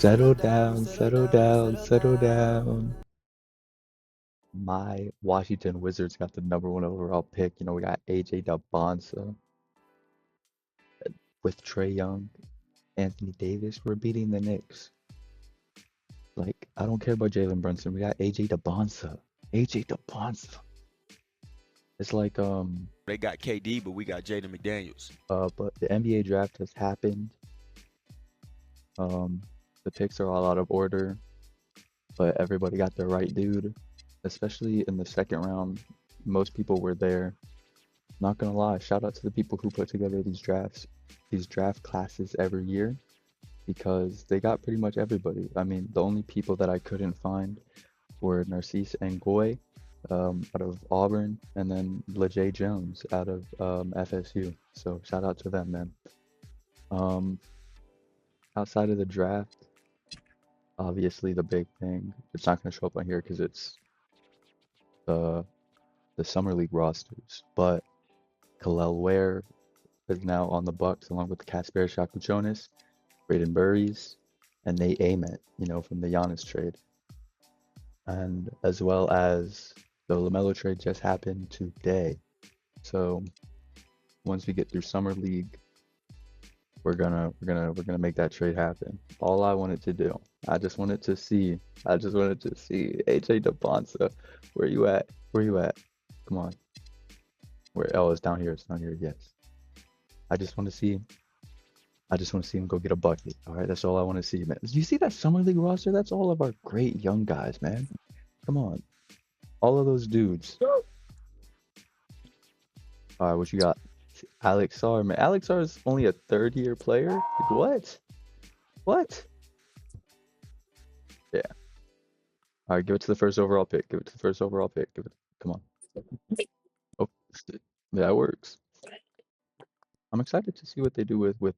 Settle down, settle down, settle down. My Washington Wizards got the #1 overall pick. We got AJ Dybantsa with Trae Young, Anthony Davis. We're beating the Knicks. Like, I don't care about Jalen Brunson. We got AJ Dybantsa. AJ Dybantsa. It's like, They got KD, but we got Jaden McDaniels. but the NBA draft has happened. The picks are all out of order, but everybody got the right dude, especially in the second round. Most people were there. Not gonna lie, shout out to the people who put together these draft classes every year, because they got pretty much everybody. I mean, the only people that I couldn't find were Narcisse Ngoy out of Auburn, and then LeJay Jones out of FSU. So shout out to them, man. Outside of the draft, obviously the big thing, it's not gonna show up on here because it's the summer league rosters, but Kel'el Ware is now on the Bucks along with Kasper Shakuchonis, Braden Burries, and Nate Ament, from the Giannis trade. And as well as the LaMelo trade just happened today. So once we get through summer league, we're gonna make that trade happen. All I wanted to do, I just wanted to see AJ Dybantsa. Where you at? Where you at? Come on. Where? Oh, it's down here. It's down here. Yes. I just want to see him go get a bucket. All right, that's all I want to see, man. You see that summer league roster? That's all of our great young guys, man. Come on, all of those dudes. All right, what you got? Alex Sarr, man. Alex Sarr is only a third-year player. Like, what? What? Yeah. All right, give it to the first overall pick. Give it to the first overall pick. Give it. Come on. Oh, that works. I'm excited to see what they do with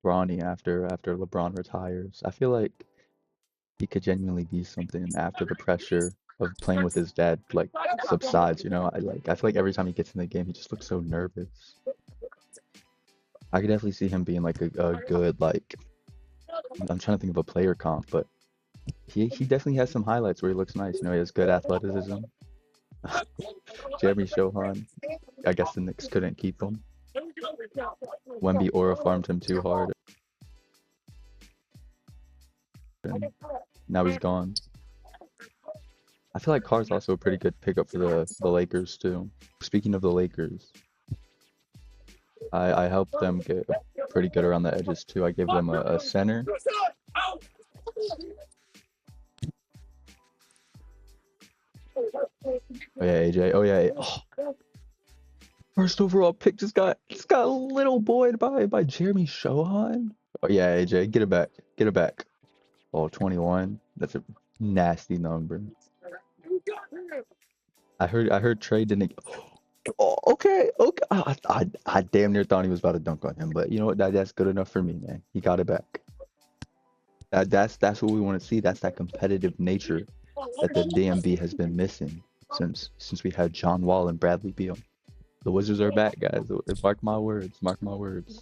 Bronny after LeBron retires. I feel like he could genuinely be something after the pressure of playing with his dad subsides. I feel like every time he gets in the game, he just looks so nervous. I could definitely see him being like a good, I'm trying to think of a player comp, but he definitely has some highlights where he looks nice. He has good athleticism. Jeremy Shohan, I guess the Knicks couldn't keep him. Wemby Aura farmed him too hard. And now he's gone. I feel like Carr's also a pretty good pickup for the Lakers too. Speaking of the Lakers, I helped them get pretty good around the edges too. I gave them a center. Oh yeah, AJ. Oh yeah. Oh. First overall pick just got little boyed by Jeremy Shohan. Oh yeah, AJ, get it back. Get it back. Oh, 21. That's a nasty number. I heard Trey didn't. Oh, okay. I damn near thought he was about to dunk on him, but you know what? That's good enough for me, man. He got it back. That's what we want to see. That's that competitive nature that the DMV has been missing since we had John Wall and Bradley Beal. The Wizards are back, guys. Mark my words. Mark my words.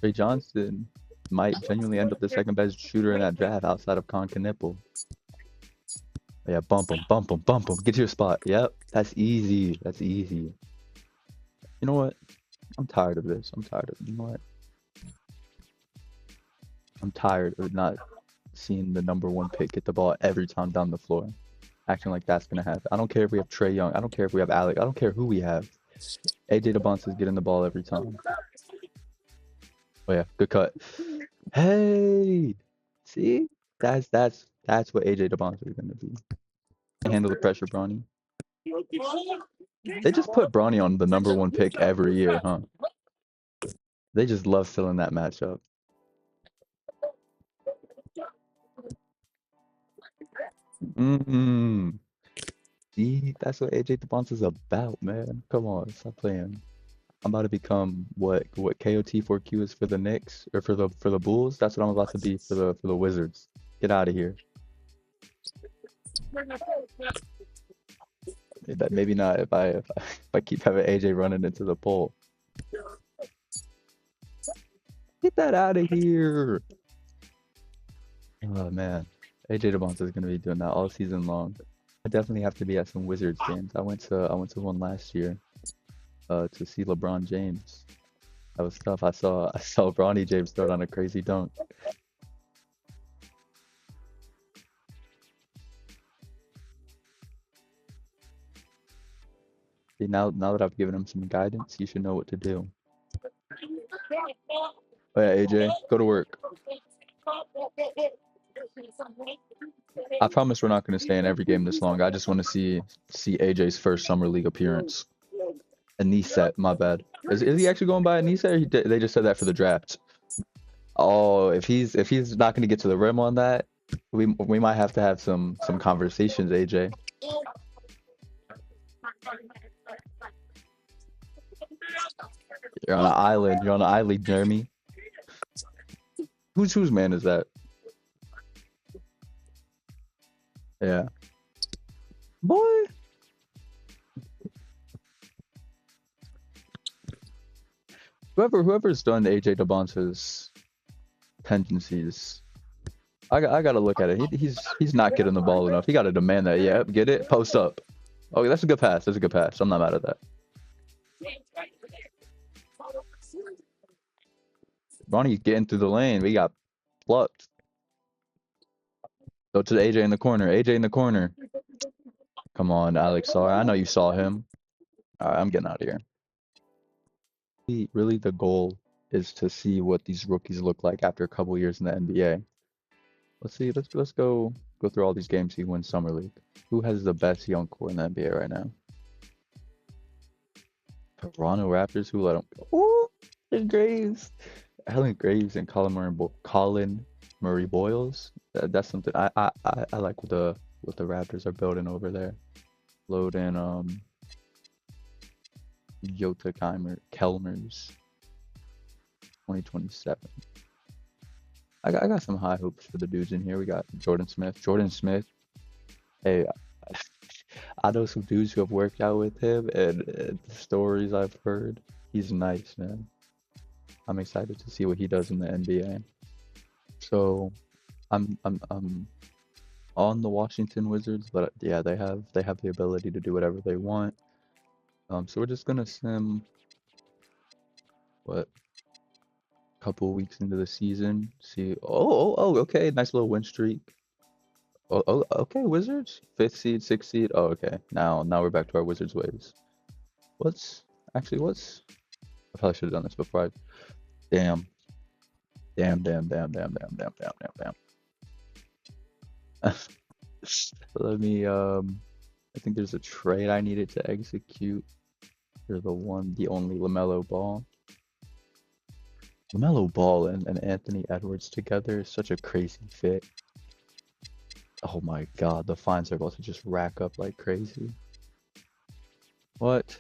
Trey Johnson might genuinely end up the second best shooter in that draft outside of Con Knipple. Yeah, bump him. Get to your spot. Yep, that's easy. That's easy. You know what? I'm tired of this. You know what? I'm tired of not seeing the #1 pick get the ball every time down the floor, acting like that's gonna happen. I don't care if we have Trae Young. I don't care if we have Alec. I don't care who we have. AJ Dybantsa is getting the ball every time. Oh yeah, good cut. Hey, see, that's what AJ Dybantsa is gonna be. Handle the pressure, Bronny. They just put Bronny on the #1 pick every year, huh? They just love filling that matchup. See, that's what AJ Dybantsa is about, man. Come on, stop playing. I'm about to become what KOT4Q is for the Knicks or for the Bulls. That's what I'm about to be for the Wizards. Get out of here. Maybe not if I keep having AJ running into the pole. Get that out of here. Oh man, AJ Dybantsa is gonna be doing that all season long. I definitely have to be at some Wizards games. I went to one last year to see LeBron James. That was tough. I saw Bronny James throw down a crazy dunk. See, now that I've given him some guidance, he should know what to do. Oh yeah, AJ, go to work. I promise we're not going to stay in every game this long. I just want to see AJ's first summer league appearance. Anisette, my bad. Is he actually going by Anisette, or they just said that for the draft? Oh, if he's not going to get to the rim on that, we might have to have some conversations, AJ. You're on an island. You're on an island, Jeremy. Whose man is that? Yeah, boy. Whoever's done AJ Dybantsa's tendencies, I gotta look at it. He's not getting the ball enough. He gotta demand that. Yep, get it. Post up. Okay, that's a good pass. That's a good pass. I'm not mad at that. Ronnie's getting through the lane. We got plucked. Go to the AJ in the corner. AJ in the corner. Come on, Alex. Sorry, I know you saw him. All right, I'm getting out of here. Really, the goal is to see what these rookies look like after a couple years in the NBA. Let's see. Let's go through all these games he wins summer league. Who has the best young core in the NBA right now? Toronto Raptors. Who let him go? Ooh, Helen Graves. Helen Graves and Colin Murray Boyles. That's something I like what the Raptors are building over there. Load in Jota Kelmers 2027. I got some high hopes for the dudes in here. We got Jordan Smith. Jordan Smith. Hey, I know some dudes who have worked out with him, and the stories I've heard, he's nice, man. I'm excited to see what he does in the NBA. So, I'm on the Washington Wizards, but yeah, they have the ability to do whatever they want. So we're just gonna sim what couple weeks into the season, see. Okay, nice little win streak. Okay, Wizards, fifth seed, sixth seed. Oh, okay. Now we're back to our Wizards ways. What's what's I probably should have done this before I. Damn, damn. Let me I think there's a trade I needed to execute. You're the only LaMelo Ball. LaMelo Ball and Anthony Edwards together is such a crazy fit. Oh my God, the fines are about to just rack up like crazy. What?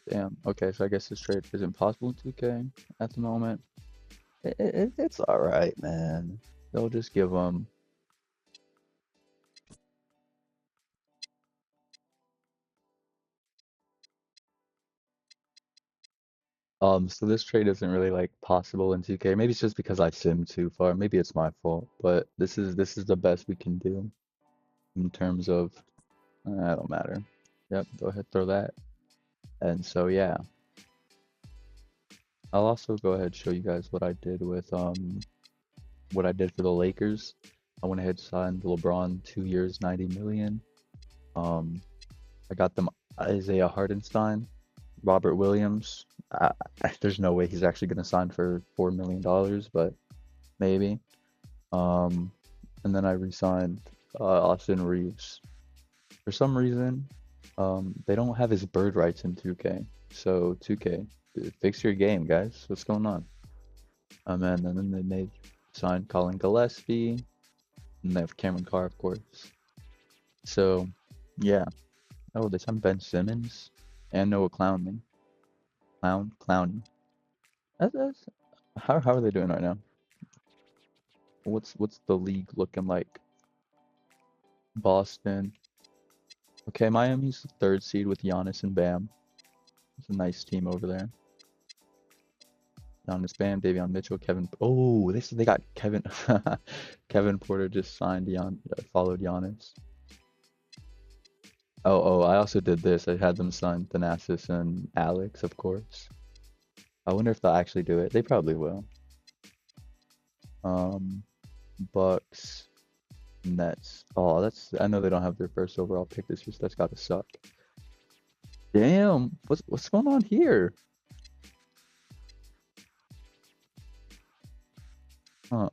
Damn. Okay, so I guess this trade isn't possible in 2K at the moment. It's all right, man. They'll just give them. So this trade isn't really like possible in 2K. Maybe it's just because I sim too far. Maybe it's my fault, but this is the best we can do in terms of. I don't matter. Yep, go ahead, throw that. And so yeah, I'll also go ahead and show you guys what I did with what I did for the Lakers. I went ahead and signed LeBron 2 years, 90 million. Um, I got them Isaiah Hardenstein, Robert Williams. There's no way he's actually gonna sign for $4 million, but maybe. Um, and then I re-signed Austin Reeves. For some reason, they don't have his bird rights in 2K. So 2K, fix your game, guys. What's going on? And then they made signed Colin Gillespie, and they have Cameron Carr, of course. So, yeah. Oh, they signed Ben Simmons and Noah Clowney. Clowney. That's how are they doing right now? What's the league looking like? Boston. Okay, Miami's the third seed with Giannis and Bam. It's a nice team over there. Giannis Bam, Davion Mitchell, Kevin. Oh, they got Kevin. Kevin Porter just signed followed Giannis. Oh, I also did this. I had them sign Thanasis and Alex, of course. I wonder if they'll actually do it. They probably will. Um, Bucks, Nets. Oh, I know they don't have their first overall pick this year, so that's gotta suck. Damn, what's going on here? Huh.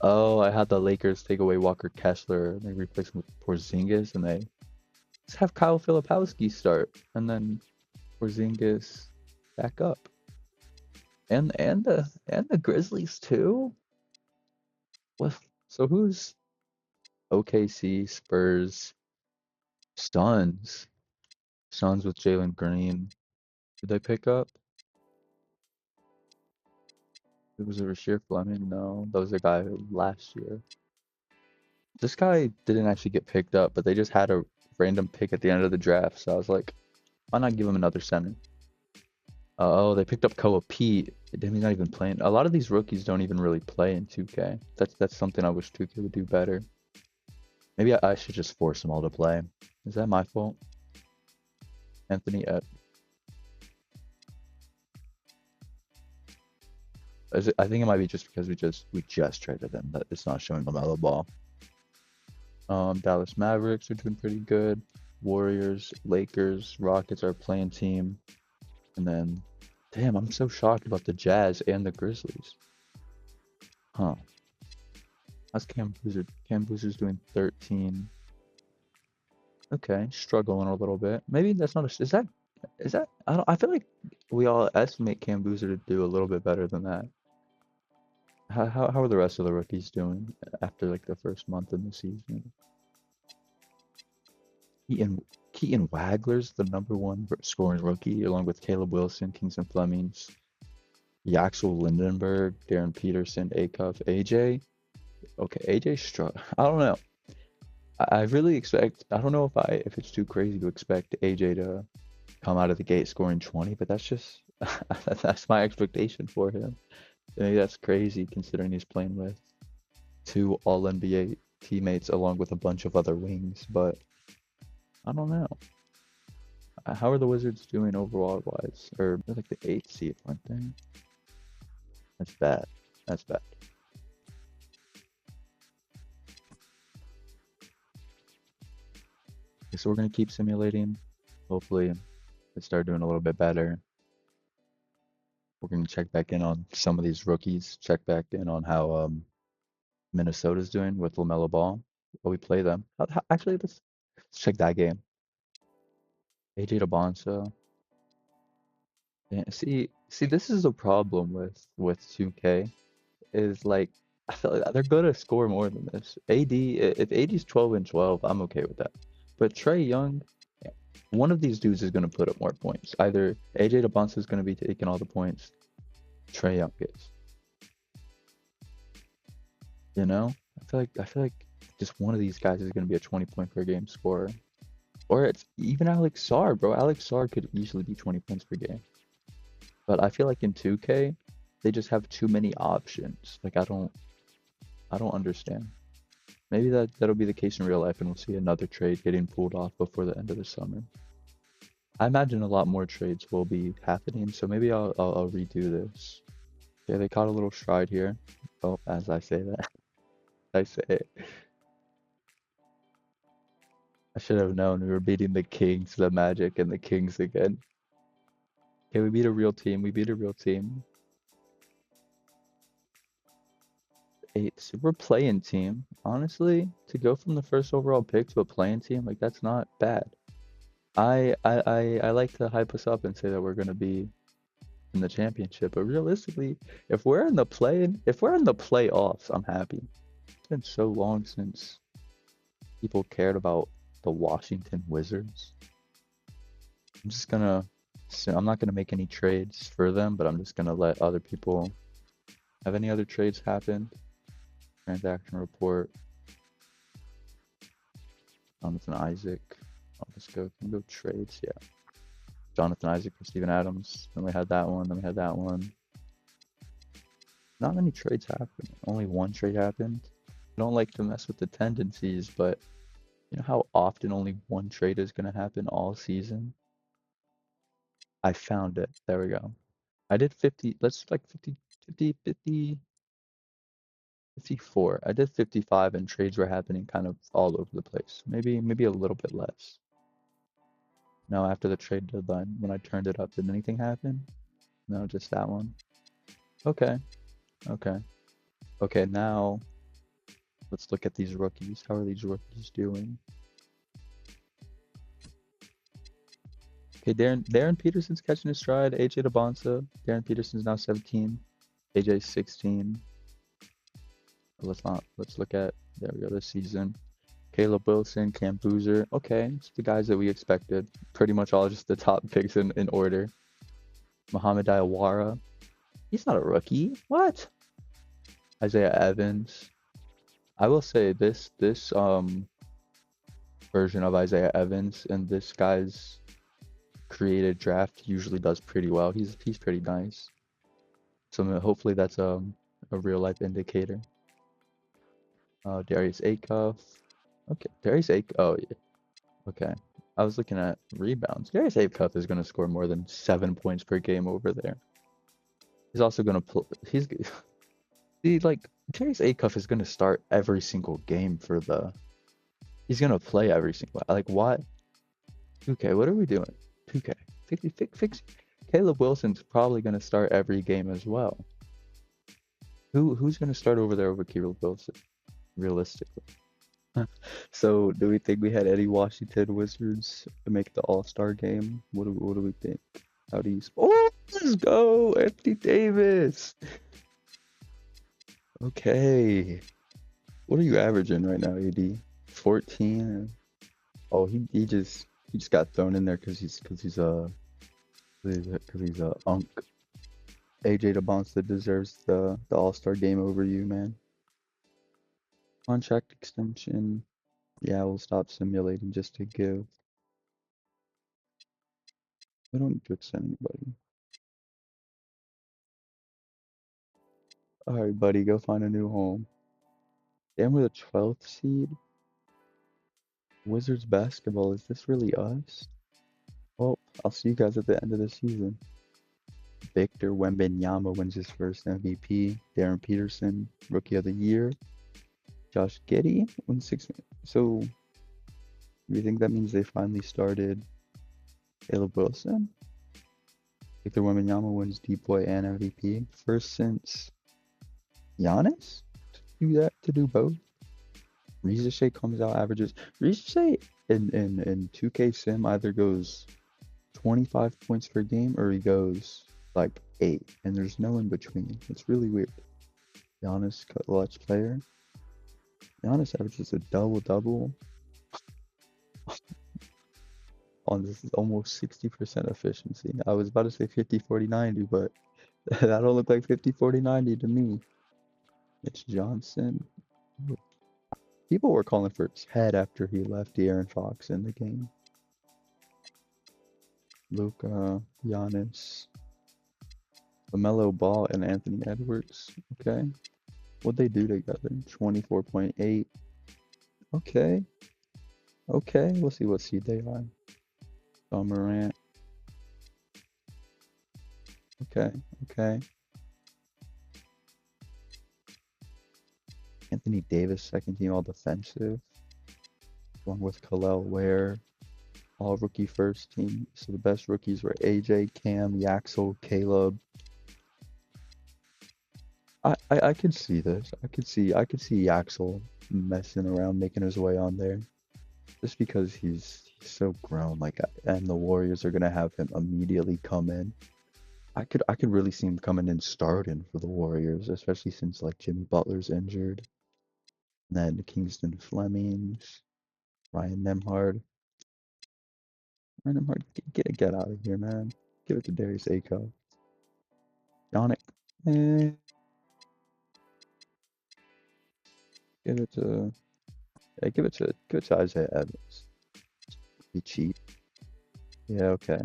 Oh, I had the Lakers take away Walker Kessler and they replace him with Porzingis, and they just have Kyle Filipowski start, and then Porzingis back up, and the Grizzlies too. What? So who's OKC, Spurs, Suns? Suns with Jalen Green. Did they pick up? It was a Rasheer Fleming. No, that was the guy last year. This guy didn't actually get picked up, but they just had a random pick at the end of the draft. So I was like, why not give him another center? Oh, they picked up Koa Pete. Damn, he's not even playing. A lot of these rookies don't even really play in 2K. That's something I wish 2K would do better. Maybe I should just force them all to play. Is that my fault? Anthony Ed. I think it might be just because we just traded him that it's not showing LaMelo Ball. Dallas Mavericks are doing pretty good. Warriors, Lakers, Rockets are playing team. And then, damn, I'm so shocked about the Jazz and the Grizzlies. Huh. How's Cam Boozer? Cam Boozer's doing 13. Okay, struggling a little bit. Maybe that's not a. Is that? I feel like we all estimate Cam Boozer to do a little bit better than that. How are the rest of the rookies doing after like the first month of the season? Keaton Wagler's the #1 scoring rookie, along with Caleb Wilson, Kingston Flemings, Yaxel Lindenberg, Darren Peterson, Acuff, AJ. Okay, AJ struck. I don't know. I really expect. I don't know if it's too crazy to expect AJ to come out of the gate scoring 20, but that's just that's my expectation for him. Maybe that's crazy considering he's playing with 2 All-NBA teammates along with a bunch of other wings, but I don't know. How are the Wizards doing overall wise? Or they're like the 8th seed, aren't they? That's bad. That's bad. Okay, so we're gonna keep simulating. Hopefully they start doing a little bit better. We're gonna check back in on some of these rookies, check back in on how Minnesota's doing with LaMelo Ball. Will we play them? Actually, let's check that game. AJ Dybantsa. Yeah, see, this is the problem with 2K, is like I feel like they're gonna score more than this. If AD's 12 and 12, I'm okay with that. But Trae Young, one of these dudes is gonna put up more points. Either AJ Dybantsa is gonna be taking all the points, Trae Young is. You know, I feel like just one of these guys is gonna be a 20-point per game scorer, or it's even Alex Sarr, bro. Alex Sarr could easily be 20 points per game. But I feel like in 2K, they just have too many options. Like I don't understand. Maybe that'll be the case in real life, and we'll see another trade getting pulled off before the end of the summer. I imagine a lot more trades will be happening, so maybe I'll redo this. Yeah, they caught a little stride here. Oh, as I say that, I say it. I should have known we were beating the Kings, the Magic, and the Kings again. Okay, we beat a real team. We beat a real team. 8. So we're playing team. Honestly, to go from the first overall pick to a playing team, like that's not bad. I like to hype us up and say that we're gonna be in the championship, but realistically, if we're in the playoffs, I'm happy. It's been so long since people cared about the Washington Wizards. I'm not gonna make any trades for them, but I'm just gonna let other people. Have any other trades happened? Transaction report. Jonathan Isaac. Oh, can we go trades? Yeah. Jonathan Isaac for Steven Adams. Then we had that one. Then we had that one. not many trades happened. Only one trade happened. I don't like to mess with the tendencies, but you know how often only one trade is going to happen all season? I found it. There we go. I did 50, let's like 54. I did 55 and trades were happening kind of all over the place. Maybe a little bit less. No, after the trade deadline, when I turned it up, did anything happen? No, just that one. Okay, okay. Okay, now let's look at these rookies. How are these rookies doing? Okay, Darren Peterson's catching his stride. AJ Dybantsa. Darren Peterson's now 17. AJ's 16. Let's look at, there we go, this season. Caleb Wilson, Cam Boozer. Okay, it's the guys that we expected. Pretty much all just the top picks in order. Muhammad Diawara. He's not a rookie. What? Isaiah Evans. I will say this version of Isaiah Evans and this guy's created draft usually does pretty well. He's pretty nice. So hopefully that's a real life indicator. Darius Acuff. Okay, Darius Acuff. Oh yeah. Okay. I was looking at rebounds. Darius Acuff is going to score more than 7 points per game over there. He's also going to play. Like Darius Acuff is going to start every single game for the. He's going to play every single. Like what? 2K. What are we doing? 2K. Fix. Caleb Wilson's probably going to start every game as well. Who's going to start over there over Caleb Wilson? Realistically. So, do we think we had any Washington Wizards to make the All-Star game? What do we think? How do you? Oh, let's go, Anthony Davis. Okay, what are you averaging right now, AD? 14. Oh, he just got thrown in there because he's a unk. AJ Dybantsa deserves the All-Star game over you, man. Contract extension. Yeah, we'll stop simulating just to give. We don't need to extend anybody. Alright, buddy, go find a new home. Damn, we're the 12th seed? Wizards basketball, is this really us? Well, I'll see you guys at the end of the season. Victor Wembanyama wins his first MVP. Darren Peterson, Rookie of the Year. Josh Giddey wins 6. So, do you think that means they finally started Caleb Wilson? Victor Wembanyama wins D-Boy and MVP. First since Giannis to do both. Riza comes out averages. Riza in 2K Sim either goes 25 points per game or he goes like 8, and there's no in between. It's really weird. Giannis clutch player. Giannis averages a double on this almost 60% efficiency. I was about to say 50-40-90, but that don't look like 50-40-90 to me. Mitch Johnson. People were calling for his head after he left De'Aaron Fox in the game. Luka, Giannis, LaMelo Ball, and Anthony Edwards. Okay. What'd they do together? 24.8. Okay. Okay. We'll see what seed they are. John Morant. Okay. Okay. Anthony Davis, second team all defensive. Along with Khalil Ware, all rookie first team. So the best rookies were AJ, Cam, Yaxel, Caleb. I could see this. I could see Yaxel messing around, making his way on there. Just because he's so grown, like, and the Warriors are gonna have him immediately come in. I could really see him coming in starting for the Warriors, especially since like Jimmy Butler's injured. And then Kingston Flemings, Ryan Nembhard. Ryan Nembhard, get out of here, man. Give it to Darius Acuff. Yannick. Give it to Isaiah Evans. Be cheap. Yeah, okay.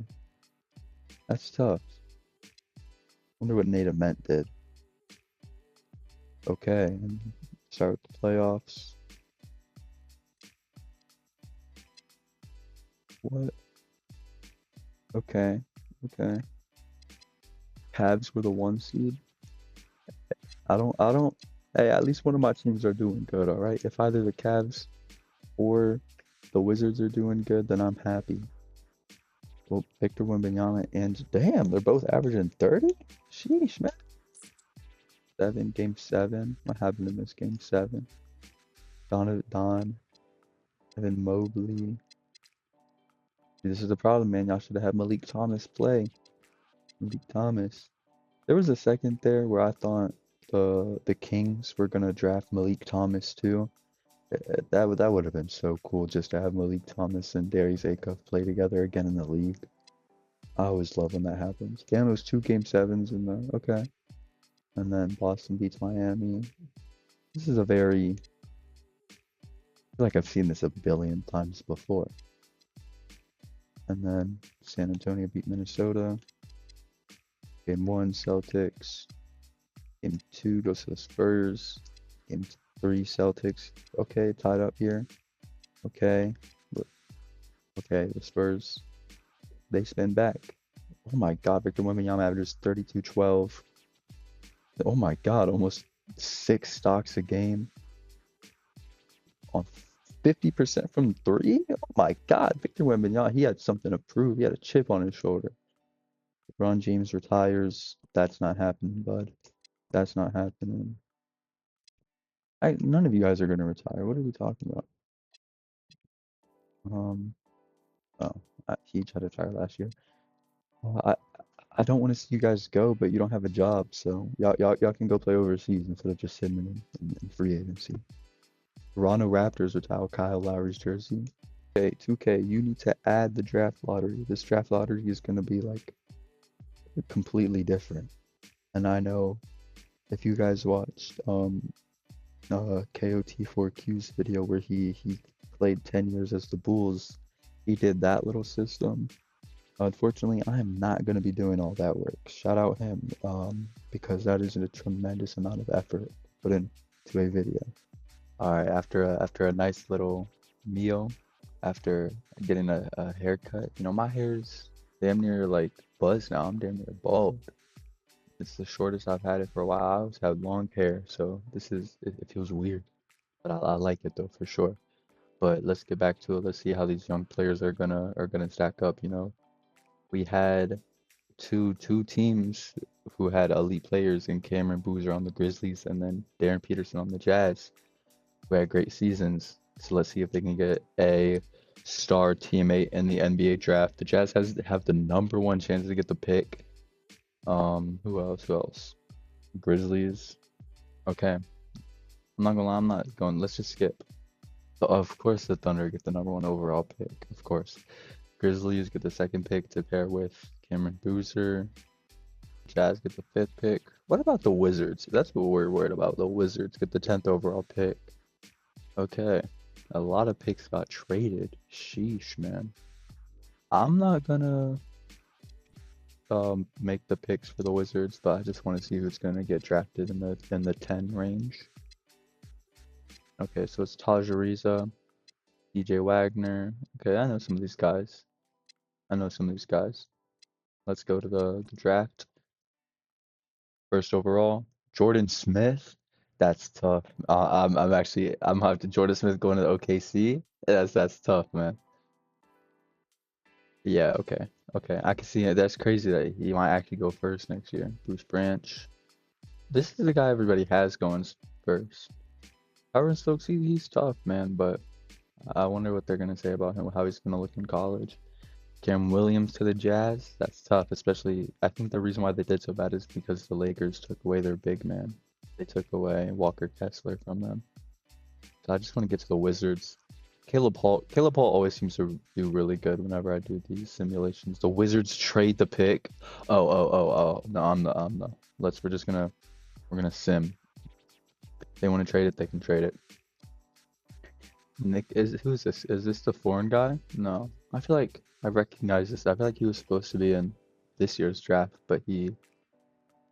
That's tough. Wonder what Nate Ament did. Okay, and start with the playoffs. What? Okay, okay. Cavs were the 1 seed. I don't. Hey, at least one of my teams are doing good, all right? If either the Cavs or the Wizards are doing good, then I'm happy. Well, Victor Wembanyama and damn, they're both averaging 30? Sheesh, man. Game 7. What happened in this game 7? Don, Evan Mobley. See, this is the problem, man. Y'all should have had Malik Thomas play. Malik Thomas. There was a second there where I thought the Kings were gonna draft Malik Thomas too. That would have been so cool just to have Malik Thomas and Darius Acuff play together again in the league. I always love when that happens. Damn, it was 2 Game 7s in the okay. And then Boston beats Miami. This is a very I feel like I've seen this a billion times before. And then San Antonio beat Minnesota. Game 1, Celtics. Game 2 goes to the Spurs. Game 3, Celtics. Okay, tied up here. Okay. Okay, the Spurs. They spin back. Oh my God, Victor Wembanyama averages 32-12. Oh my God, almost 6 stocks a game. On 50% from 3? Oh my God, Victor Wembanyama, he had something to prove. He had a chip on his shoulder. LeBron James retires. That's not happening, bud. That's not happening. None of you guys are gonna retire. What are we talking about? Oh, he tried to retire last year. I don't want to see you guys go, but you don't have a job, so y'all can go play overseas instead of just sitting in free agency. Toronto Raptors retire Kyle Lowry's jersey. Okay, 2K, you need to add the draft lottery. This draft lottery is gonna be like completely different. And I know if you guys watched KOT4Q's video where he played 10 years as the Bulls, he did that little system. Unfortunately, I am not going to be doing all that work. Shout out him, because that is a tremendous amount of effort put into a video. All right, after a nice little meal, after getting a haircut, you know, my hair's damn near like buzzed now. I'm damn near bald. It's the shortest I've had it for a while. I always had long hair, so it feels weird, but I like it though for sure. But let's get back to it. Let's see how these young players are gonna stack up. You know, we had two teams who had elite players in Cameron Boozer on the Grizzlies and then Darren Peterson on the Jazz, who had great seasons. So let's see if they can get a star teammate in the NBA draft. The Jazz have the #1 chance to get the pick. Who else? Who else? Grizzlies. Okay. I'm not gonna lie, I'm not going. Let's just skip. Of course, the Thunder get the #1 overall pick. Of course. Grizzlies get the 2nd pick to pair with Cameron Boozer. Jazz get the 5th pick. What about the Wizards? That's what we're worried about. The Wizards get the 10th overall pick. Okay. A lot of picks got traded. Sheesh, man. I'm not gonna make the picks for the Wizards, but I just want to see who's gonna get drafted in the 10 range. Okay, so it's Taj Ariza, DJ Wagner. Okay, I know some of these guys. Let's go to the draft. First overall, Jordan Smith. That's tough. I'm having to Jordan Smith going to OKC. That's tough, man. Yeah, okay. Okay, I can see it. That's crazy that he might actually go first next year. Bruce Branch. This is the guy everybody has going first. Howard Stokes, he's tough, man, but I wonder what they're gonna say about him, how he's gonna look in college. Cam Williams to the Jazz, that's tough, especially I think the reason why they did so bad is because the Lakers took away their big man. They took away Walker Kessler from them. So I just want to get to the Wizards. Caleb Paul always seems to do really good whenever I do these simulations. The Wizards trade the pick. Oh. No, I'm the. We're gonna sim. If they want to trade it, they can trade it. Who's this? Is this the foreign guy? No. I feel like I recognize this. I feel like he was supposed to be in this year's draft, but he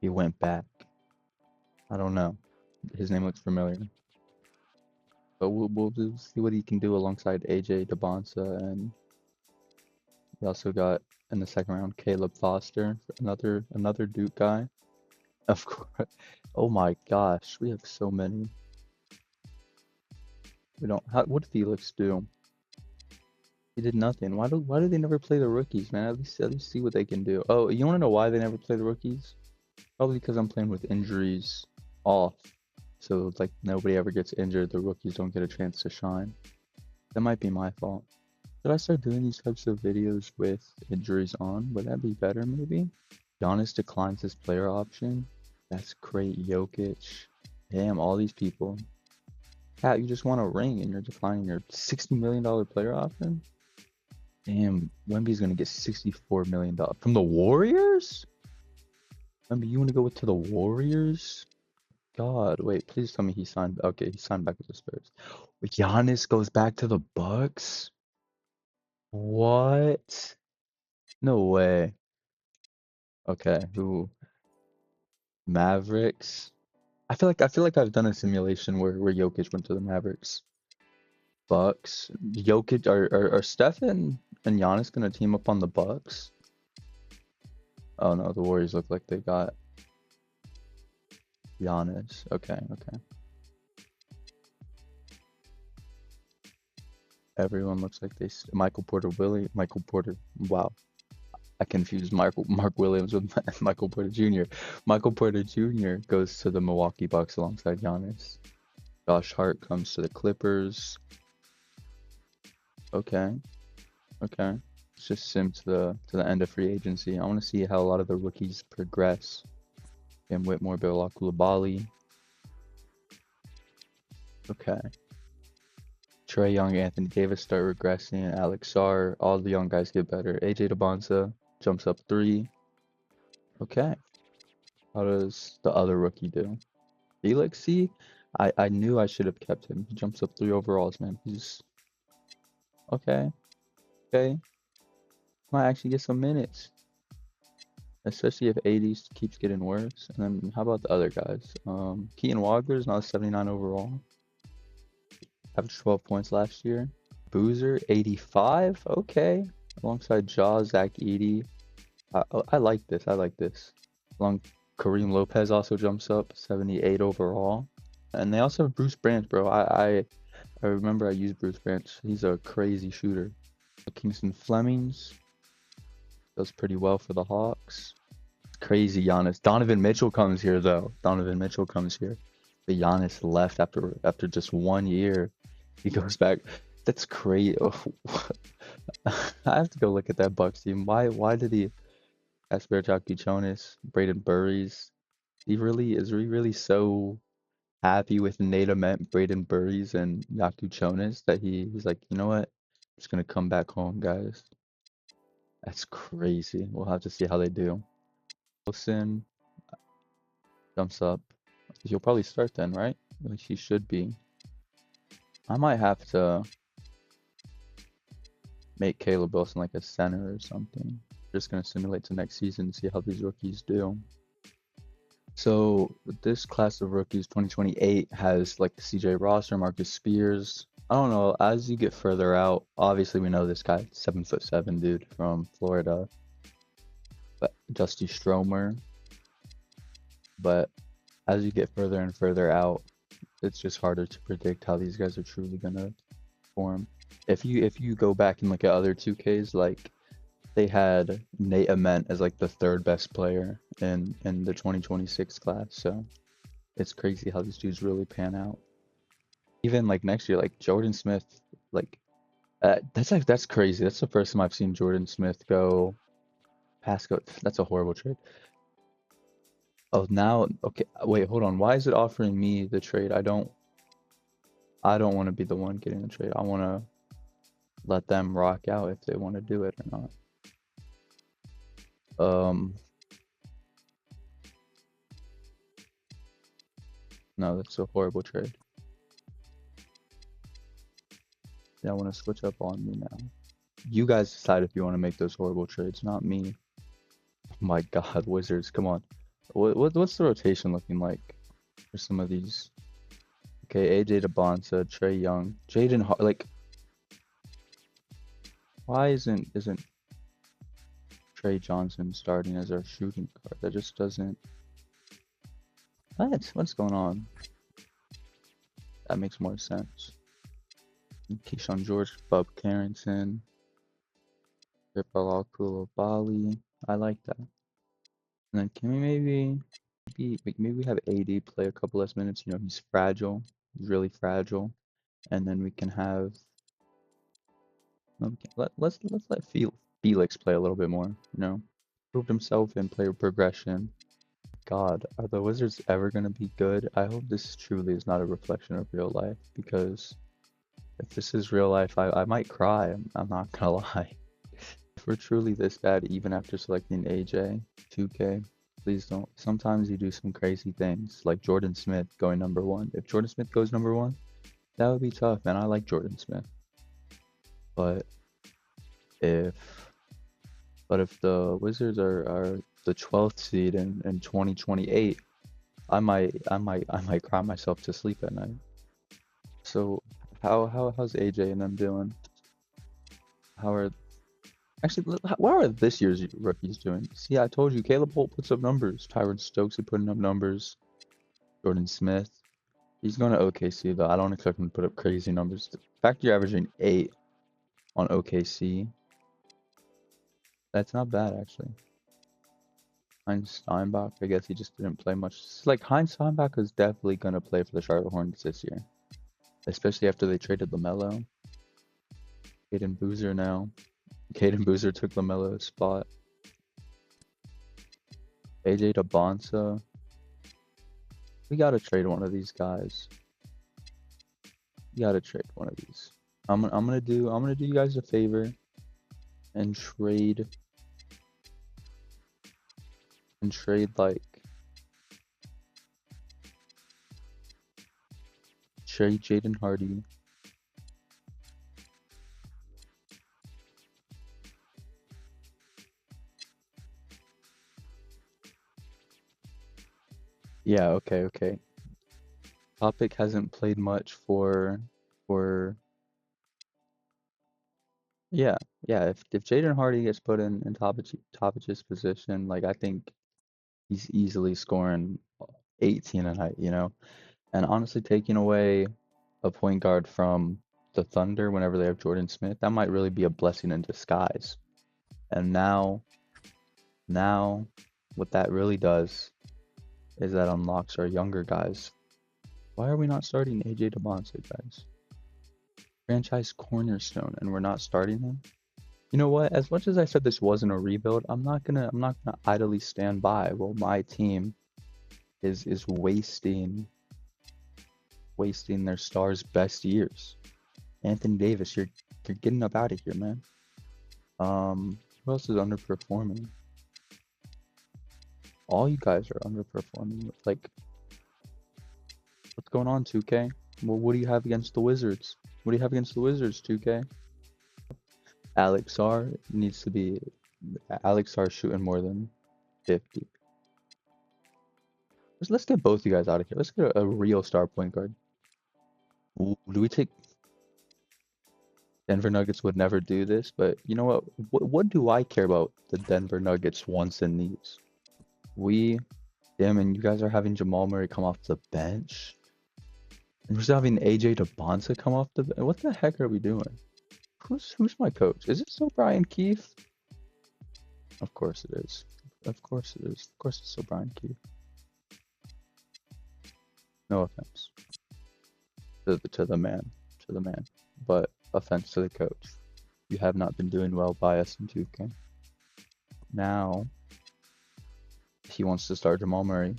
went back. I don't know. his name looks familiar. But we'll see what he can do alongside AJ Dybantsa, and we also got in the second round Caleb Foster, another Duke guy. Of course. Oh my gosh, we have so many. We don't. What did Felix do? He did nothing. Why do they never play the rookies, man? At least see what they can do. Oh, you want to know why they never play the rookies? Probably because I'm playing with injuries off. So like nobody ever gets injured. The rookies don't get a chance to shine. That might be my fault. Should I start doing these types of videos with injuries on? Would that be better maybe? Giannis declines his player option. That's great. Jokic. Damn, all these people. Cat, you just want a ring and you're declining your $60 million player option? Damn, Wemby's gonna get $64 million from the Warriors? Wemby, you wanna go to the Warriors? God, wait, please tell me he signed. Okay, he signed back with the Spurs. Giannis goes back to the Bucks? What? No way. Okay, who? Mavericks? I feel like I've done a simulation where Jokic went to the Mavericks. Bucks. Jokic are Steph and Giannis gonna team up on the Bucks? Oh no, the Warriors look like they got Giannis. Okay, okay. Everyone looks like they. Michael Porter Willie. Michael Porter. Wow. I confused Mark Williams with Michael Porter Jr. Michael Porter Jr. goes to the Milwaukee Bucks alongside Giannis. Josh Hart comes to the Clippers. Okay, okay. Let's just sim to the end of free agency. I want to see how a lot of the rookies progress. And Whitmore, Bilal Coulibaly. Okay. Trae Young, Anthony Davis start regressing. Alex Sarr, all the young guys get better. AJ Dybantsa jumps up 3. Okay. How does the other rookie do? Felix, see? I knew I should have kept him. He jumps up 3 overalls, man. He's okay. Okay. Might actually get some minutes. Especially if AD keeps getting worse. And then how about the other guys? Keaton Walker's now 79 overall. Averaged 12 points last year. Boozer, 85. Okay. Alongside Jaw, Zach Edey. I like this. I like this. Along Kareem Lopez also jumps up, 78 overall. And they also have Bruce Branch, bro. I remember I used Bruce Branch. He's a crazy shooter. Kingston Flemings does pretty well for the Hawks. Crazy Giannis. Donovan Mitchell comes here though. Donovan Mitchell comes here. The Giannis left after just 1 year. He goes back. That's crazy. I have to go look at that Bucks team. Why did he Asper Jonas, Braden Burries? Is he really so happy with Nate Ament, Braden Burries, and Yaku Jonas that he's like, you know what? I'm just gonna come back home, guys. That's crazy. We'll have to see how they do. Wilson jumps up. He'll probably start then, right? At least he should be. I might have to make Caleb Wilson like a center or something. Just gonna simulate to next season to see how these rookies do. So this class of rookies, 2028, has like the CJ roster, Marcus Spears. I don't know. As you get further out, obviously we know this guy, 7'7" dude from Florida, but Dusty Stromer. But as you get further and further out, it's just harder to predict how these guys are truly gonna perform. If you go back and look at other 2Ks, like they had Nate Ament as like the 3rd best player in the 2026 class, so it's crazy how these dudes really pan out. Even like next year, like Jordan Smith, like that's crazy. That's the first time I've seen Jordan Smith go past go. That's a horrible trade. Oh, now okay. Wait, hold on. Why is it offering me the trade? I don't want to be the one getting the trade. I want to let them rock out if they want to do it or not. No, that's a horrible trade. Yeah, I want to switch up on me now. You guys decide if you want to make those horrible trades, not me. Oh my God, Wizards, come on. What's the rotation looking like for some of these? Okay, AJ Dybantsa, Trae Young, like, why isn't Trey Johnson starting as our shooting guard? That just doesn't. What's going on? That makes more sense. Keyshawn George, Bub Carrington, Ripalal Bali. I like that. And then can we maybe we have AD play a couple less minutes? You know, he's fragile. He's really fragile. And then we can have let's let Felix play a little bit more, you know. Proved himself in player progression. God, are the Wizards ever gonna be good? I hope this truly is not a reflection of real life, because if this is real life, I might cry. I'm not gonna lie. If we're truly this bad, even after selecting AJ, 2K, please don't. Sometimes you do some crazy things, like Jordan Smith going #1. If Jordan Smith goes #1, that would be tough, and I like Jordan Smith. But if if the Wizards are the 12th seed in 2028, I might cry myself to sleep at night. So how's AJ and them doing? How are Actually, what are this year's rookies doing? See, I told you, Caleb Holt puts up numbers. Tyron Stokes is putting up numbers. Jordan Smith, he's going to OKC though. I don't expect him to put up crazy numbers. The fact you're averaging 8 on OKC, that's not bad actually. Heinz Steinbach, I guess he just didn't play much. It's like Heinz Steinbach is definitely going to play for the Charlotte Hornets this year, especially after they traded LaMelo. Caden Boozer now. Caden Boozer took LaMelo's spot. AJ Dybantsa. We gotta trade one of these guys. We gotta trade one of these. I'm gonna do you guys a favor and trade like trade Jaden Hardy. Yeah, okay. Topic hasn't played much for yeah. If Jaden Hardy gets put in Topic's position, like I think he's easily scoring 18 a night, you know? And honestly, taking away a point guard from the Thunder whenever they have Jordan Smith, that might really be a blessing in disguise. And now what that really does is that unlocks our younger guys. Why are we not starting AJ Dybantsa, guys? Franchise cornerstone, and we're not starting him? You know what? As much as I said this wasn't a rebuild, I'm not gonna idly stand by while my team is wasting their stars' best years. Anthony Davis, you're getting up out of here, man. Who else is underperforming? All you guys are underperforming. Like, what's going on, 2K? Well, what do you have against the Wizards? What do you have against the Wizards, 2K? Alex Sarr needs to be Alex Sarr shooting more than 50. Let's get both you guys out of here. Let's get a real star point guard. Ooh, do we take Denver Nuggets would never do this, but you know what? What do I care about the Denver Nuggets once in these? Damn, and you guys are having Jamal Murray come off the bench. And we're still having AJ Dybantsa come off the bench. What the heck are we doing? Who's my coach? Is it still Brian Keefe? Of course it is. Of course it is. Of course it's still Brian Keefe. No offense to the man, but offense to the coach. You have not been doing well by us in 2K. Now he wants to start Jamal Murray.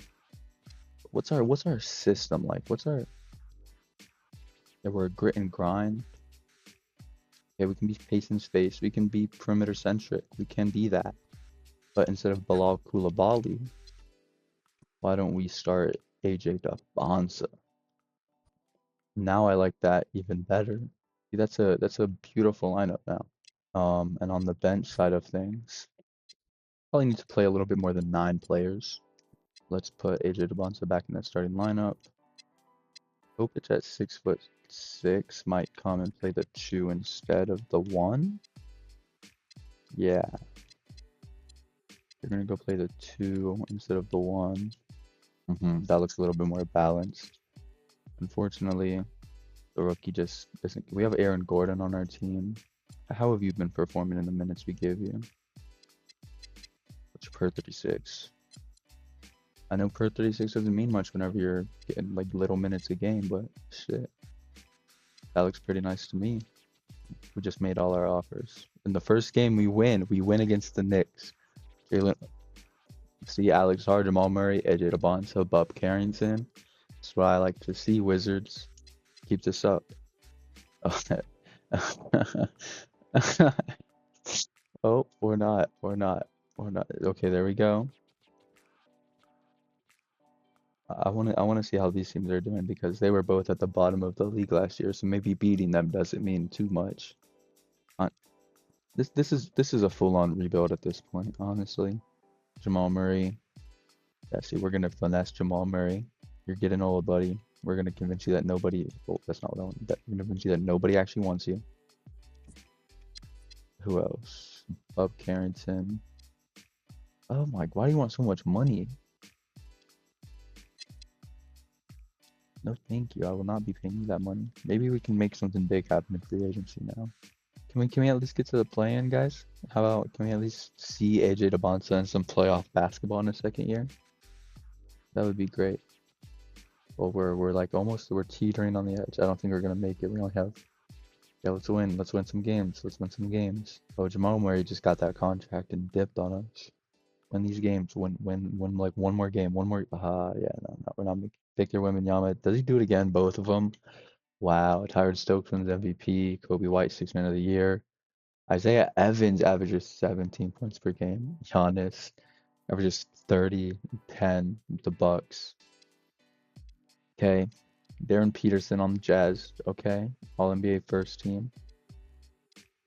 What's our system like? We're a grit and grind. Okay, we can be pace and space. We can be perimeter centric. We can be that. But instead of Bilal Coulibaly, why don't we start AJ Dybantsa? Now I like that even better. See, that's a beautiful lineup now. And on the bench side of things, probably need to play a little bit more than 9 players. Let's put AJ Dybantsa back in that starting lineup. Jokic at 6'6" might come and play the 2 instead of the 1. Yeah, you're gonna go play the 2 instead of the 1. That looks a little bit more balanced. Unfortunately, the rookie just isn't. We have Aaron Gordon on our team. How have you been performing in the minutes we give you? What's your per 36? I know per 36 doesn't mean much whenever you're getting like little minutes a game, but shit, that looks pretty nice to me. We just made all our offers. In the first game, we win. We win against the Knicks. Jalen, see Alex Hard, Jamal Murray, AJ Dybantsa, Bub Carrington. That's what I like to see, Wizards. Keep this up. Oh, or not. Okay, there we go. I want to see how these teams are doing because they were both at the bottom of the league last year, so maybe beating them doesn't mean too much. Uh, this is a full-on rebuild at this point, honestly. Jamal Murray. Yeah, see, we're gonna finesse Jamal Murray. You're getting old, buddy. We're gonna convince you that nobody. Well, that's not what I want. We're gonna convince you that nobody actually wants you. Who else? Bub Carrington. Oh my, why do you want so much money? No, thank you. I will not be paying you that money. Maybe we can make something big happen in free agency now. Can we at least get to the play-in, guys? How about can we at least see AJ Dybantsa in some playoff basketball in his second year? That would be great. Well, we're like almost we're teetering on the edge. I don't think we're gonna make it. We only have let's win. Let's win some games. Let's win some games. Oh, Jamal Murray just got that contract and dipped on us. Win these games. Win like one more game. One more yeah, no, we're not making Victor Wembanyama. Does he do it again? Both of them? Wow, Tyron Stokes wins MVP, Kobe White 6 Man of the Year. Isaiah Evans averages 17 points per game. Giannis averages 30, 10 with the Bucks. Okay. Darren Peterson on the Jazz. Okay. All NBA first team.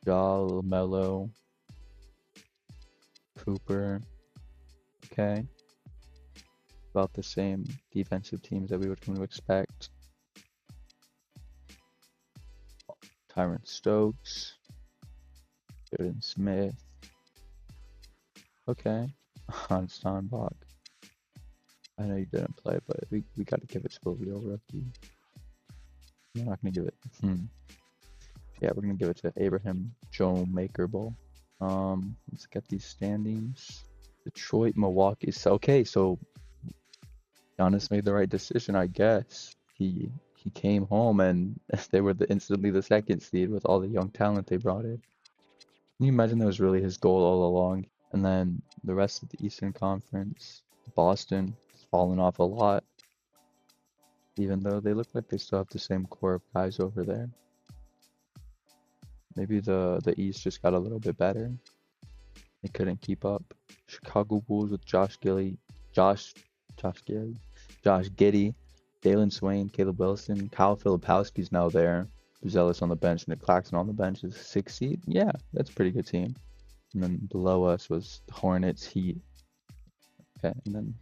Ja, LaMelo, Cooper. Okay. About the same defensive teams that we would come to expect. Tyron Stokes. Jordan Smith. Okay. Hans Steinbach. I know you didn't play, but we got to give it to Bovio rookie. We're not going to give it. Yeah, we're going to give it to Abraham Joe Maker Bowl. Let's get these standings. Detroit, Milwaukee. Okay, so Giannis made the right decision, I guess. He came home and they were instantly the second seed with all the young talent they brought in. Can you imagine that was really his goal all along? And then the rest of the Eastern Conference, Boston has fallen off a lot, even though they look like they still have the same core of guys over there. Maybe the East just got a little bit better. They couldn't keep up. Chicago Bulls with Josh Giddey, Dalen Swain, Caleb Wilson, Kyle Filipowski's now there. Buzelis on the bench, Nick Claxton on the bench is 6th seed. Yeah, that's a pretty good team. And then below us was the Hornets, Heat. Okay, and then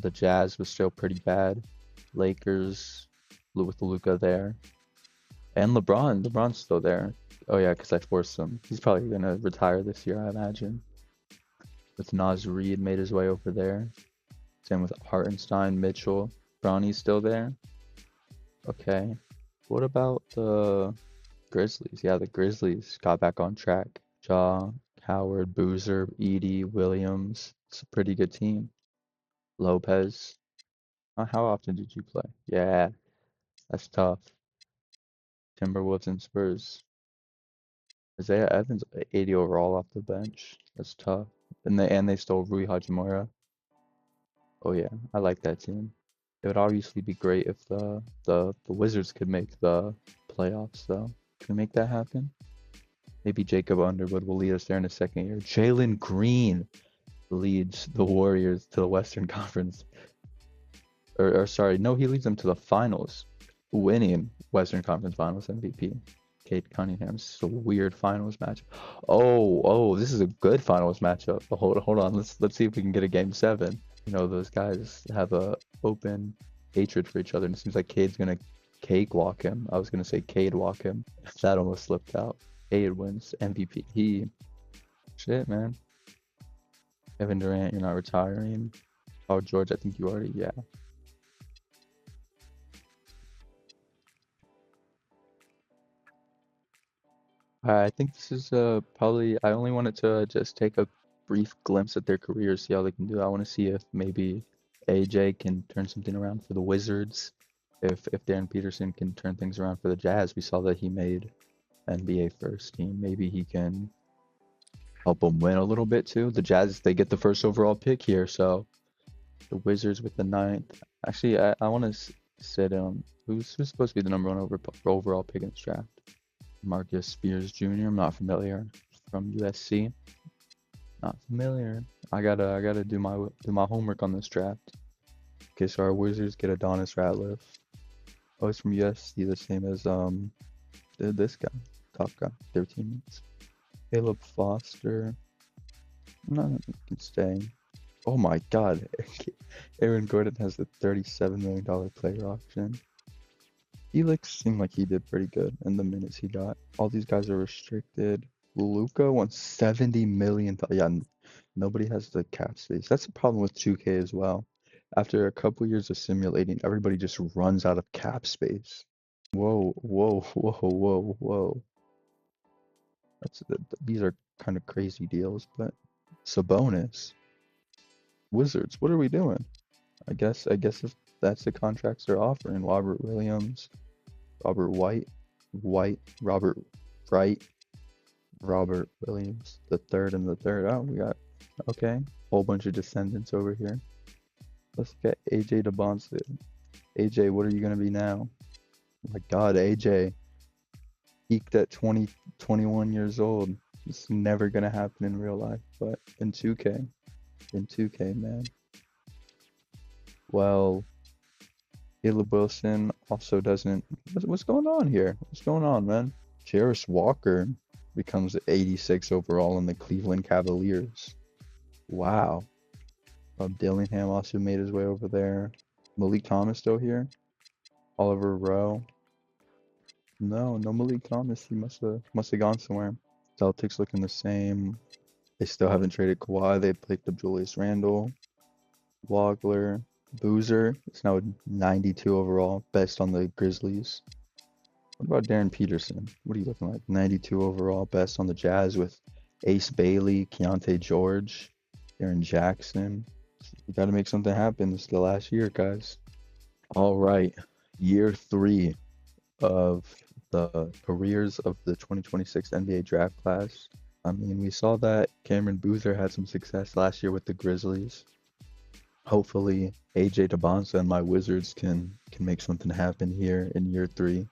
the Jazz was still pretty bad. Lakers with Luka there. And LeBron's still there. Oh yeah, because I forced him. He's probably going to retire this year, I imagine. With Naz Reid made his way over there. Same with Hartenstein, Mitchell. Bronny's still there. Okay. What about the Grizzlies? Yeah, the Grizzlies got back on track. Ja, Howard, Boozer, Edie, Williams. It's a pretty good team. Lopez. How often did you play? Yeah, that's tough. Timberwolves and Spurs. Isaiah Evans, 80 overall off the bench. That's tough. And they stole Rui Hachimura. Oh yeah, I like that team. It would obviously be great if the Wizards could make the playoffs, though. Can we make that happen? Maybe Jacob Underwood will lead us there in his second year. Jalen Green leads the Warriors to the Western Conference. Or sorry, no, he leads them to the finals, winning Western Conference Finals MVP. Cade Cunningham. This is a weird finals matchup. Oh, this is a good finals matchup. Hold on. Let's see if we can get a game 7. You know, those guys have a open hatred for each other, and it seems like Cade's gonna cakewalk him. I was gonna say Cade walk him. That almost slipped out. Cade wins MVP. Shit, man. Kevin Durant, you're not retiring. Oh, George, I think you already, yeah. I think this is probably, I only wanted to just take a brief glimpse at their careers, see how they can do. I want to see if maybe AJ can turn something around for the Wizards. If Darren Peterson can turn things around for the Jazz, we saw that he made NBA first team. Maybe he can help them win a little bit too. The Jazz, they get the first overall pick here, so the Wizards with the ninth. Actually, I want to sit who's supposed to be the number one overall pick in this draft? Marcus Spears Jr. I'm not familiar. From USC. Not familiar. I gotta do my homework on this draft. Okay, so our Wizards get Adonis Ratliff. Oh, he's from USC, the same as this guy, top guy, their teammates. Caleb Foster. No, he can stay. Oh my God, Aaron Gordon has the $37 million player option. Felix seemed like he did pretty good in the minutes he got. All these guys are restricted. Luka wants $70 million. Yeah, nobody has the cap space. That's the problem with 2K as well. After a couple years of simulating, everybody just runs out of cap space. Whoa, whoa, whoa, whoa, whoa. These are kind of crazy deals, but Sabonis, Wizards, what are we doing? I guess if that's the contracts they're offering, Robert Williams, Robert Robert Wright, Robert Williams, the third and the third. Oh, we got, okay, whole bunch of descendants over here. Let's get AJ Dybantsa. AJ, what are you gonna be now? Oh my God, AJ peaked at 20, 21 years old. It's never gonna happen in real life, but in 2K, man. Well, Caleb Wilson also doesn't. What's going on here? What's going on, man? Jarris Walker becomes 86 overall in the Cleveland Cavaliers. Wow. Bob Dillingham also made his way over there. Malik Thomas still here. Oliver Rowe. No Malik Thomas. He must have gone somewhere. Celtics looking the same. They still haven't traded Kawhi. They picked up Julius Randle, Wagler, Boozer. It's now 92 overall, best on the Grizzlies. What about Darren Peterson? What are you looking like? 92 overall, best on the Jazz with Ace Bailey, Keontae George, Aaron Jackson. You got to make something happen. This is the last year, guys. All right, year 3 of the careers of the 2026 NBA draft class. I mean, we saw that Cameron Boozer had some success last year with the Grizzlies. Hopefully, AJ Dybantsa and my Wizards can make something happen here in year 3.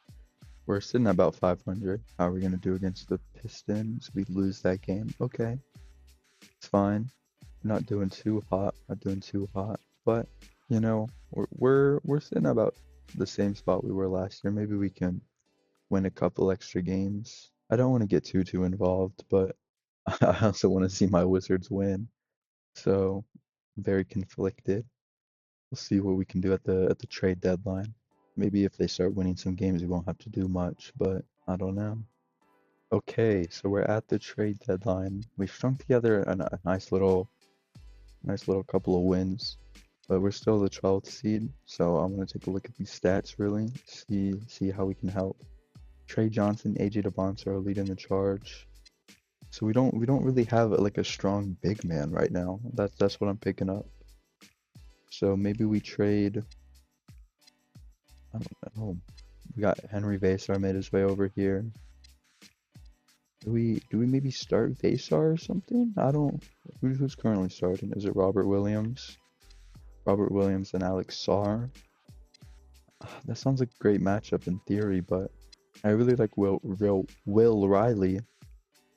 We're sitting at about 500. How are we gonna do against the Pistons? We lose that game. Okay, it's fine. Not doing too hot. Not doing too hot. But you know, we're sitting about the same spot we were last year. Maybe we can win a couple extra games. I don't want to get too involved, but I also want to see my Wizards win. So very conflicted. We'll see what we can do at the trade deadline. Maybe if they start winning some games, we won't have to do much, but I don't know. Okay, so we're at the trade deadline. We've strung together a nice little couple of wins, but we're still the 12th seed. So I'm gonna take a look at these stats really, see how we can help. Trey Johnson, AJ Dybantsa are leading the charge. So we don't really have like a strong big man right now. That's what I'm picking up. So maybe we trade. I don't know. We got Henry Vasar made his way over here. Do we maybe start Vasar or something? I don't. Who's currently starting? Is it Robert Williams? Robert Williams and Alex Sarr. That sounds like a great matchup in theory, but I really like Will Riley,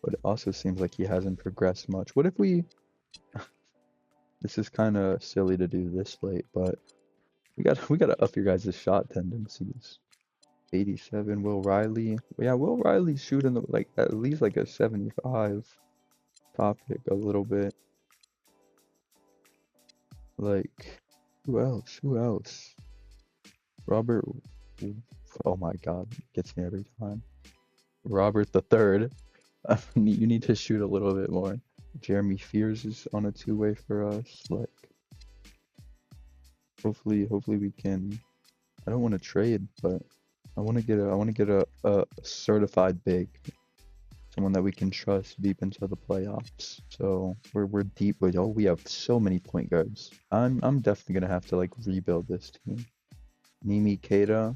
but it also seems like he hasn't progressed much. What if we? This is kind of silly to do this late, but we gotta up your guys' shot tendencies. 87, Will Riley. Yeah, Will Riley's shooting like at least like a 75 topic a little bit. Like who else? Robert Oh my God, gets me every time. Robert the Third. You need to shoot a little bit more. Jeremy Fears is on a two-way for us. Like, hopefully we can. I don't want to trade, but I want to get a certified big, someone that we can trust deep into the playoffs. So we're deep with. Oh, we have so many point guards. I'm definitely gonna have to like rebuild this team. Nimi Keita,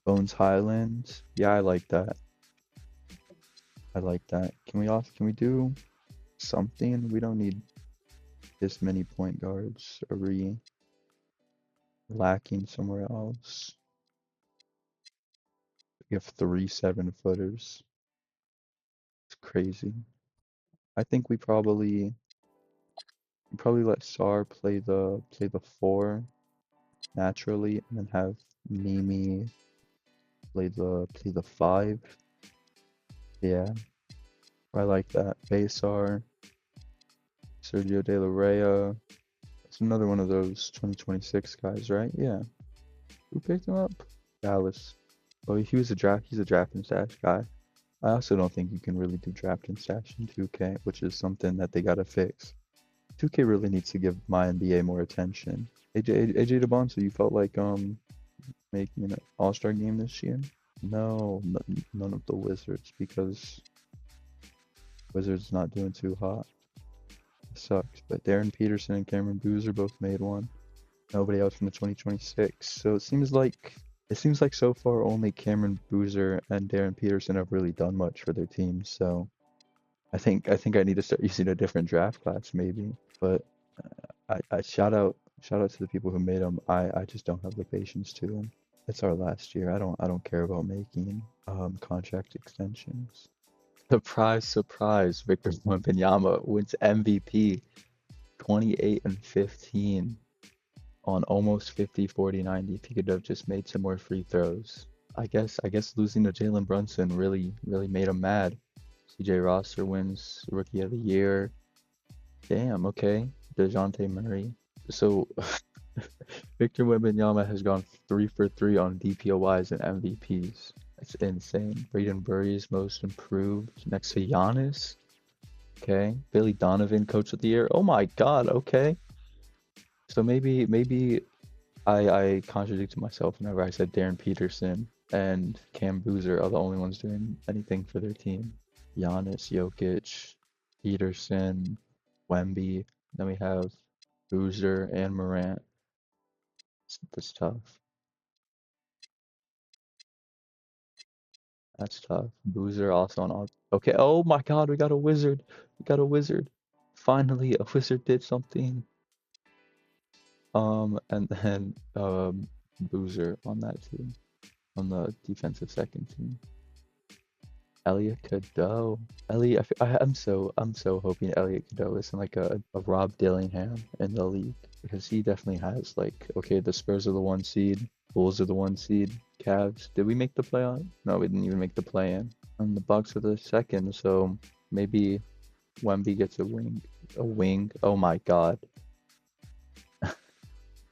Bones Highlands. Yeah, I like that. I like that. Can we do something? We don't need this many point guards. Are we lacking somewhere else? We have 3 7-footers. It's crazy. I think we probably let Sar play the four naturally, and then have Mimi play the five. Yeah, I like that. Baysar, Sergio De La Rey. It's another one of those 2026 guys, right? Yeah. Who picked him up? Dallas. Oh, he's a draft and stash guy. I also don't think you can really do draft and stash in 2K, which is something that they gotta fix. 2K really needs to give MyNBA more attention. AJ Dybantsa, you felt like making an All-Star game this year? No, none of the Wizards, because Wizards not doing too hot. It sucks. But Darren Peterson and Cameron Boozer both made one. Nobody else from the 2026. So it seems like so far only Cameron Boozer and Darren Peterson have really done much for their teams. So I think I need to start using a different draft class maybe. But I shout out to the people who made them. I just don't have the patience to. It's our last year. I don't care about making contract extensions. Surprise, surprise! Victor Wembanyama wins MVP, 28 and 15 on almost 50, 40, 90. If he could have just made some more free throws. I guess losing to Jalen Brunson really made him mad. CJ Roster wins Rookie of the Year. Damn, okay. DeJounte Murray. So Victor Wembanyama has gone 3 for 3 on DPOYs and MVPs. That's insane. Braden Burry's most improved next to Giannis. Okay. Billy Donovan, Coach of the Year. Oh my God. Okay. So maybe I contradicted myself whenever I said Darren Peterson and Cam Boozer are the only ones doing anything for their team. Giannis, Jokic, Peterson, Wemby. Then we have Boozer and Morant. That's tough. That's tough. Boozer also on all. Okay. Oh my God, we got a wizard. We got a wizard. Finally, a wizard did something. And then Boozer on that team, on the defensive second team. Elliot Cadeau. Elliot, I'm so hoping Elliot Cadeau isn't like a Rob Dillingham in the league, because he definitely has like, okay, the Spurs are the 1 seed, Bulls are the 1 seed, Cavs. Did we make the play-on? No, we didn't even make the play-in. And the Bucks are the second, so maybe Wemby gets a wing. A wing. Oh my God.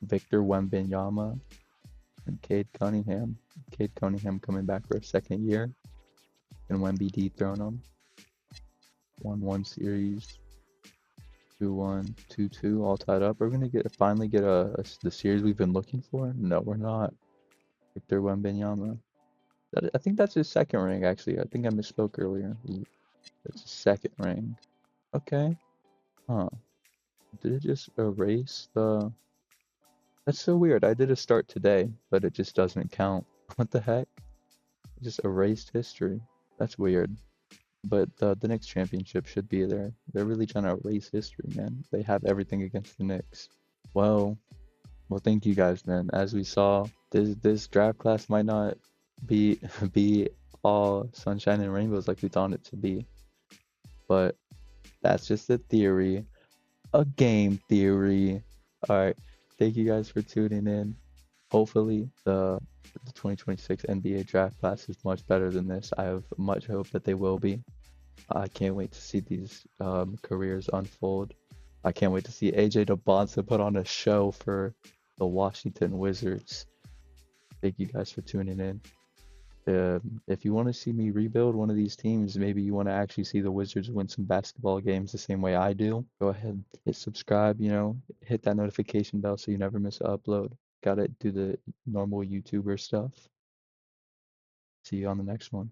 Victor Wembanyama and Cade Cunningham. Cade Cunningham coming back for a second year. And Wemby dethrone him. 1-1 series. 2-1, 2-2, all tied up. Are we gonna finally get the series we've been looking for? No, we're not. Victor Wembanyama. I think that's his second ring, actually. I think I misspoke earlier. That's his second ring. Okay. Huh. Did it just erase the... That's so weird. I did a start today, but it just doesn't count. What the heck? It just erased history. That's weird. But the Knicks championship should be there. They're really trying to erase history, man. They have everything against the Knicks. Well, thank you guys, man. As we saw, this draft class might not be be all sunshine and rainbows like we thought it to be, but that's just a theory, a game theory. All right, thank you guys for tuning in. Hopefully, the 2026 NBA draft class is much better than this. I have much hope that they will be. I can't wait to see these careers unfold. I can't wait to see AJ Dybantsa put on a show for the Washington Wizards. Thank you guys for tuning in. If you want to see me rebuild one of these teams, maybe you want to actually see the Wizards win some basketball games the same way I do, go ahead, hit subscribe, hit that notification bell so you never miss an upload. Gotta do the normal YouTuber stuff. See you on the next one.